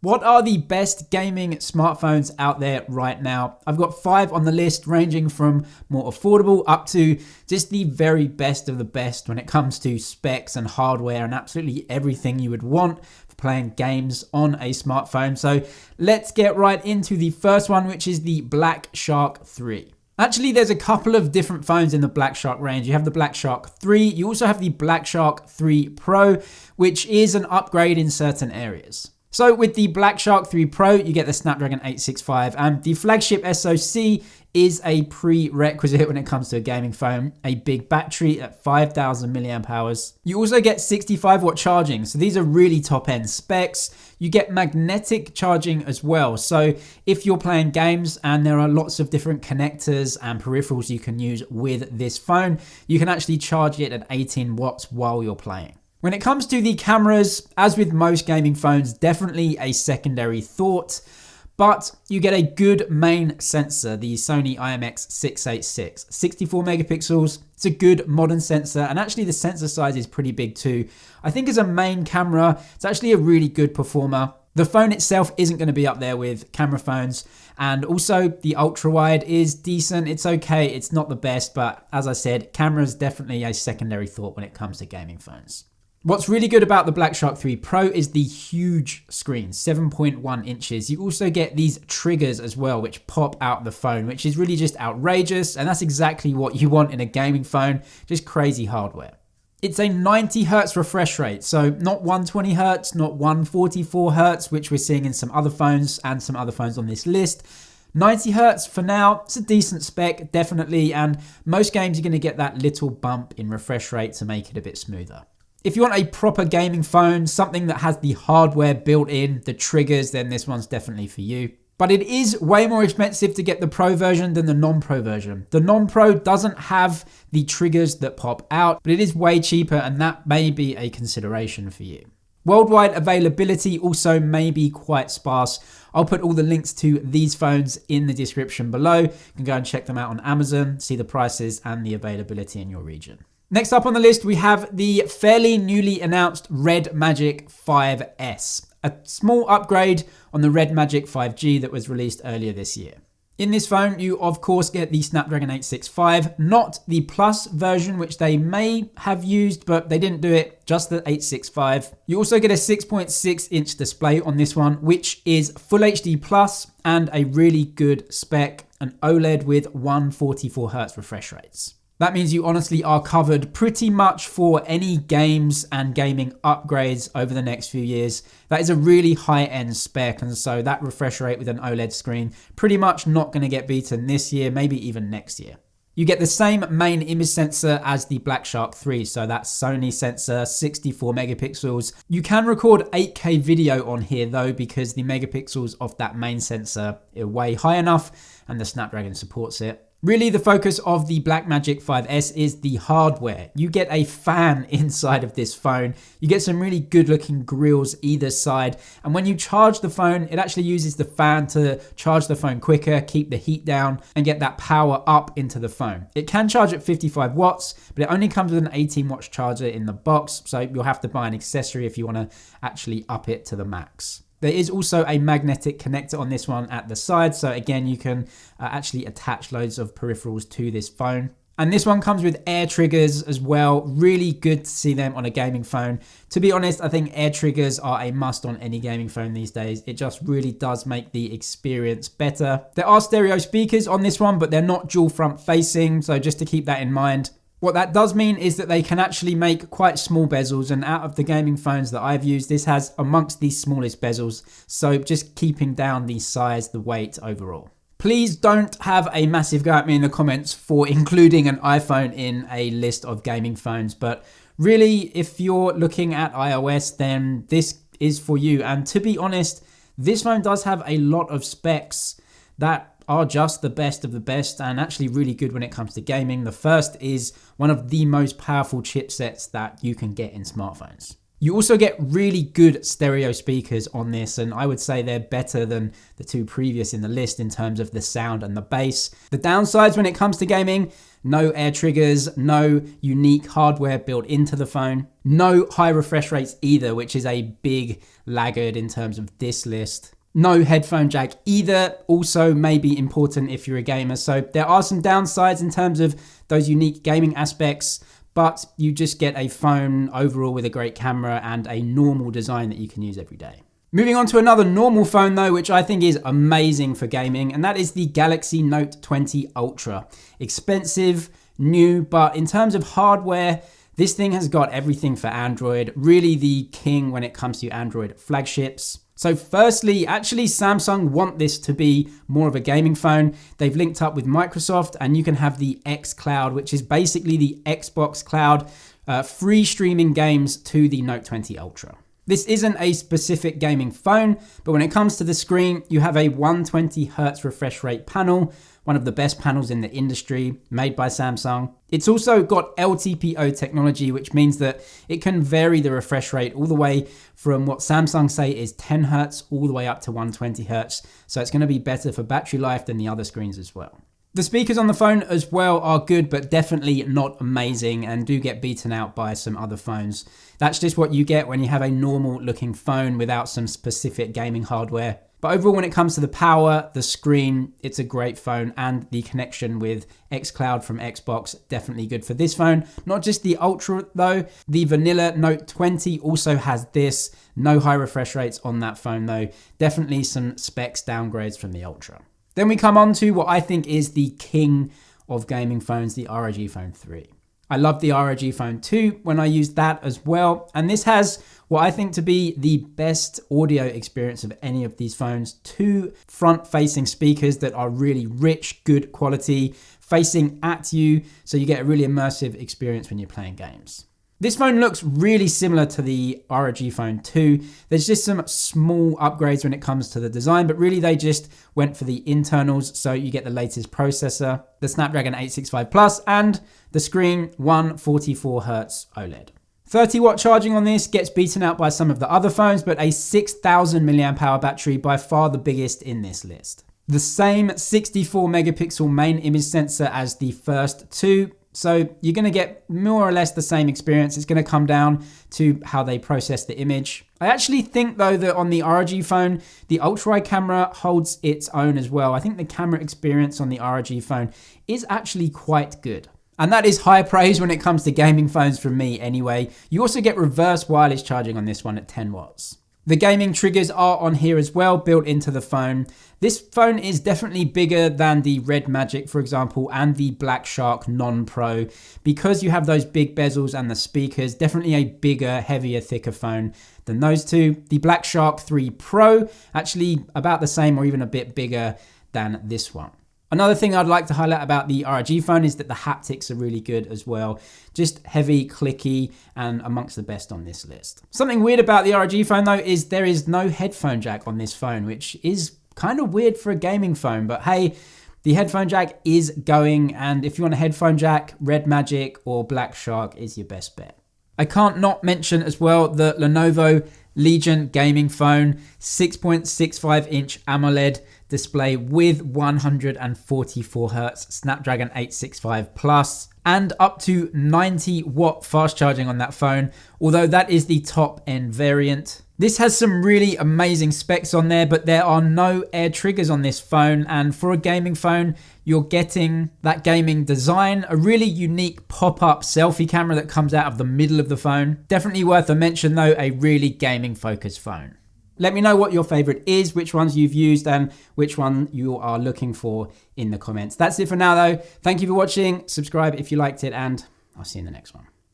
What are the best gaming smartphones out there right now? I've got 5 on the list, ranging from more affordable up to just the very best of the best when it comes to specs and hardware and absolutely everything you would want for playing games on a smartphone. So let's get right into the first one, which is the Black Shark 3. Actually, there's a couple of different phones in the Black Shark range. You have the Black Shark 3. You also have the Black Shark 3 Pro, which is an upgrade in certain areas. So with the Black Shark 3 Pro, you get the Snapdragon 865, and the flagship SoC is a prerequisite when it comes to a gaming phone. A big battery at 5,000 milliamp hours. You also get 65-watt charging, so these are really top-end specs. You get magnetic charging as well, so if you're playing games and there are lots of different connectors and peripherals you can use with this phone, you can actually charge it at 18 watts while you're playing. When it comes to the cameras, as with most gaming phones, definitely a secondary thought, but you get a good main sensor, the Sony IMX686, 64 megapixels. It's a good modern sensor, and actually the sensor size is pretty big too. I think as a main camera, it's actually a really good performer. The phone itself isn't going to be up there with camera phones, and also the ultra wide is decent. It's okay, it's not the best, but as I said, camera is definitely a secondary thought when it comes to gaming phones. What's really good about the Black Shark 3 Pro is the huge screen, 7.1 inches. You also get these triggers as well, which pop out the phone, which is really just outrageous. And that's exactly what you want in a gaming phone, just crazy hardware. It's a 90 hertz refresh rate, so not 120 hertz, not 144 hertz, which we're seeing in some other phones and some other phones on this list. 90 hertz for now, it's a decent spec, definitely. And most games are going to get that little bump in refresh rate to make it a bit smoother. If you want a proper gaming phone, something that has the hardware built in, the triggers, then this one's definitely for you. But it is way more expensive to get the Pro version than the non-Pro version. The non-Pro doesn't have the triggers that pop out, but it is way cheaper, and that may be a consideration for you. Worldwide availability also may be quite sparse. I'll put all the links to these phones in the description below. You can go and check them out on Amazon, see the prices and the availability in your region. Next up on the list, we have the fairly newly announced Red Magic 5S, a small upgrade on the Red Magic 5G that was released earlier this year. In this phone, you of course get the Snapdragon 865, not the Plus version, which they may have used, but they didn't do it, just the 865. You also get a 6.6-inch display on this one, which is Full HD Plus and a really good spec, an OLED with 144 hertz refresh rates. That means you honestly are covered pretty much for any games and gaming upgrades over the next few years. That is a really high-end spec, and so that refresh rate with an OLED screen pretty much not going to get beaten this year, maybe even next year. You get the same main image sensor as the Black Shark 3, so that's Sony sensor, 64 megapixels. You can record 8K video on here though, because the megapixels of that main sensor are way high enough and the Snapdragon supports it. Really, the focus of the Blackmagic 5S is the hardware. You get a fan inside of this phone. You get some really good looking grills either side. And when you charge the phone, it actually uses the fan to charge the phone quicker, keep the heat down, and get that power up into the phone. It can charge at 55 watts, but it only comes with an 18 watts charger in the box. So you'll have to buy an accessory if you want to actually up it to the max. There is also a magnetic connector on this one at the side. So again, you can actually attach loads of peripherals to this phone. And this one comes with air triggers as well. Really good to see them on a gaming phone. To be honest, I think air triggers are a must on any gaming phone these days. It just really does make the experience better. There are stereo speakers on this one, but they're not dual front facing. So just to keep that in mind. What that does mean is that they can actually make quite small bezels, and out of the gaming phones that I've used, this has amongst the smallest bezels, so just keeping down the size, the weight overall. Please don't have a massive go at me in the comments for including an iPhone in a list of gaming phones, but really, if you're looking at iOS, then this is for you. And to be honest, this phone does have a lot of specs that are just the best of the best and actually really good when it comes to gaming. The first is one of the most powerful chipsets that you can get in smartphones. You also get really good stereo speakers on this, and I would say they're better than the two previous in the list in terms of the sound and the bass. The downsides when it comes to gaming: no air triggers, no unique hardware built into the phone, no high refresh rates either, which is a big laggard in terms of this list. No headphone jack either, also may be important if you're a gamer. So there are some downsides in terms of those unique gaming aspects, but you just get a phone overall with a great camera and a normal design that you can use every day. Moving on to another normal phone though, which I think is amazing for gaming, and that is the Galaxy Note 20 Ultra. Expensive, new, but in terms of hardware, this thing has got everything for Android, really the king when it comes to Android flagships. So firstly, actually Samsung want this to be more of a gaming phone. They've linked up with Microsoft and you can have the X Cloud, which is basically the Xbox Cloud, free streaming games to the Note 20 Ultra. This isn't a specific gaming phone, but when it comes to the screen, you have a 120 Hz refresh rate panel, one of the best panels in the industry, made by Samsung. It's also got LTPO technology, which means that it can vary the refresh rate all the way from what Samsung say is 10 Hz all the way up to 120 Hz. So it's going to be better for battery life than the other screens as well. The speakers on the phone as well are good, but definitely not amazing and do get beaten out by some other phones. That's just what you get when you have a normal looking phone without some specific gaming hardware. But overall, when it comes to the power, the screen, it's a great phone, and the connection with xCloud from Xbox, definitely good for this phone. Not just the Ultra though, the vanilla Note 20 also has this. No high refresh rates on that phone though. Definitely some specs downgrades from the Ultra. Then we come on to what I think is the king of gaming phones, the ROG Phone III. I love the ROG Phone II when I used that as well. And this has what I think to be the best audio experience of any of these phones. Two front-facing speakers that are really rich, good quality, facing at you, so you get a really immersive experience when you're playing games. This phone looks really similar to the ROG Phone II. There's just some small upgrades when it comes to the design, but really they just went for the internals, so you get the latest processor, the Snapdragon 865 Plus, and the screen 144 Hz OLED. 30-watt charging on this gets beaten out by some of the other phones, but a 6,000 mAh battery, by far the biggest in this list. The same 64 megapixel main image sensor as the first two, so you're going to get more or less the same experience. It's going to come down to how they process the image. I actually think though that on the ROG phone, the ultra-wide camera holds its own as well. I think the camera experience on the ROG phone is actually quite good. And that is high praise when it comes to gaming phones from me anyway. You also get reverse wireless charging on this one at 10 watts. The gaming triggers are on here as well, built into the phone. This phone is definitely bigger than the Red Magic, for example, and the Black Shark Non-Pro. Because you have those big bezels and the speakers, definitely a bigger, heavier, thicker phone than those two. The Black Shark 3 Pro, actually about the same or even a bit bigger than this one. Another thing I'd like to highlight about the ROG phone is that the haptics are really good as well. Just heavy, clicky, and amongst the best on this list. Something weird about the ROG phone though is there is no headphone jack on this phone, which is kind of weird for a gaming phone, but hey, the headphone jack is going, and if you want a headphone jack, Red Magic or Black Shark is your best bet. I can't not mention as well the Lenovo Legion gaming phone, 6.65-inch AMOLED display with 144 Hz Snapdragon 865 Plus and up to 90-watt fast charging on that phone, although that is the top end variant. This has some really amazing specs on there, but there are no air triggers on this phone, and for a gaming phone, you're getting that gaming design, a really unique pop-up selfie camera that comes out of the middle of the phone. Definitely worth a mention though, a really gaming focused phone. Let me know what your favorite is, which ones you've used, and which one you are looking for in the comments. That's it for now though. Thank you for watching. Subscribe if you liked it, and I'll see you in the next one.